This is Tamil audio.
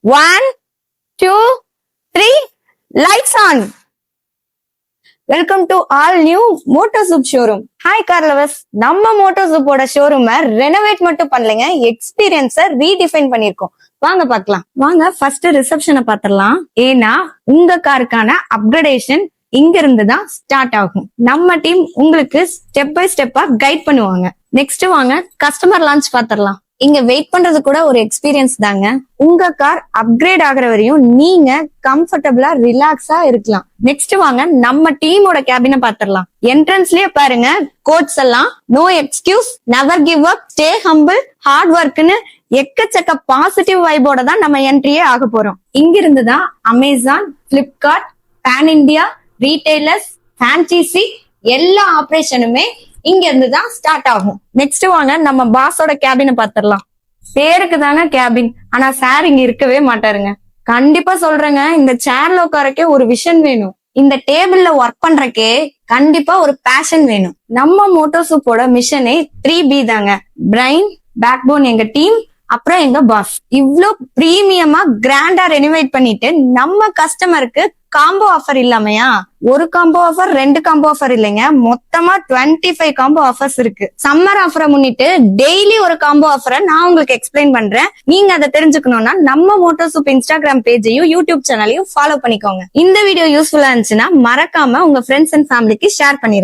1, 2, 3, lights on. Welcome to all new Motosoup showroom. Hi car lovers, நம்ம மோட்டோசூப்போட ஷோரூமை ரெனோவேட் மட்டும் பண்ணலைங்க, எக்ஸ்பீரியன்ஸை ரீடிஃபைன் பண்ணிருக்கோம். வாங்க பார்க்கலாம். வாங்க ஃபர்ஸ்ட் ரிசப்ஷனை பார்த்துடலாம். ஏன்னா உங்க காருக்கான அப்கிரேடேஷன் இங்க இருந்து தான் ஸ்டார்ட் ஆகும். நம்ம டீம் உங்களுக்கு ஸ்டெப் பை ஸ்டெப்பா கைட் பண்ணுவாங்க. நெக்ஸ்ட் வாங்க கஸ்டமர் லான்ச் பார்த்துடலாம். இங்க வெயிட் பண்றது கூட ஒரு எக்ஸ்பீரியன்ஸ் தாங்க. உங்க கார் அப்கிரேட் ஆகுற வரையும் நீங்க கம்ஃபர்டபுளா ரிலாக்ஸா இருக்கலாம். நெக்ஸ்ட் வாங்க நம்ம டீமோட கேபினை பாத்துடலாம். என்ட்ரன்ஸ்லயே பாருங்க கோட்ஸ் எல்லாம் no excuse, never give up, stay humble, hard ஒர்க்னு எக்கச்சக்க பாசிட்டிவ் வைபோட தான் நம்ம என்ட்ரியே ஆக போறோம். இங்க இருந்து தான் Amazon, Flipkart, pan India, retailers, franchisee எல்லா ஆபரேஷனுமே இங்க இருந்து தான் ஸ்டார்ட் ஆகும். நெக்ஸ்ட் வாங்க நம்ம பாஸோட கேபினை பாத்துடலாம். பேருக்கு தாங்க கேபின், ஆனா சார் இங்க இருக்கவே மாட்டாருங்க. கண்டிப்பா சொல்றேங்க, இந்த சேர்ல உட்காரக்கே ஒரு விஷன் வேணும். இந்த டேபிள்ல ஒர்க் பண்றக்கே கண்டிப்பா ஒரு பேஷன் வேணும். நம்ம மோட்டோசூப்போட மிஷனே 3B தாங்க. பிரைன், பேக் போன் எங்க டீம், அப்புறம் எங்க பாஸ். இவ்ளோ பிரீமியமா கிராண்டா ரெனோவேட் பண்ணிட்டு நம்ம கஸ்டமருக்கு காம்போ ஆஃபர் இல்லாமையா? ஒரு காம்போ ஆஃபர், 2 காம்போ ஆஃபர் இல்லைங்க, மொத்தமா 25 காம்போ ஆஃபர்ஸ் இருக்கு. சம்மர் ஆஃபரை முன்னிட்டு டெய்லி ஒரு காம்போ ஆஃபரை நான் உங்களுக்கு எக்ஸ்பிளைன் பண்றேன். நீங்க அதை தெரிஞ்சுக்கணும்னா நம்ம மோட்டோசூப் இன்ஸ்டாகிராம் பேஜையும் யூடியூப் சேனலையும் ஃபாலோ பண்ணிக்கோங்க. இந்த வீடியோ யூஸ்ஃபுல்லா இருந்துச்சுன்னா மறக்காம உங்க ஃப்ரெண்ட்ஸ் அண்ட் ஃபேமிலிக்கு ஷேர் பண்ணிருங்க.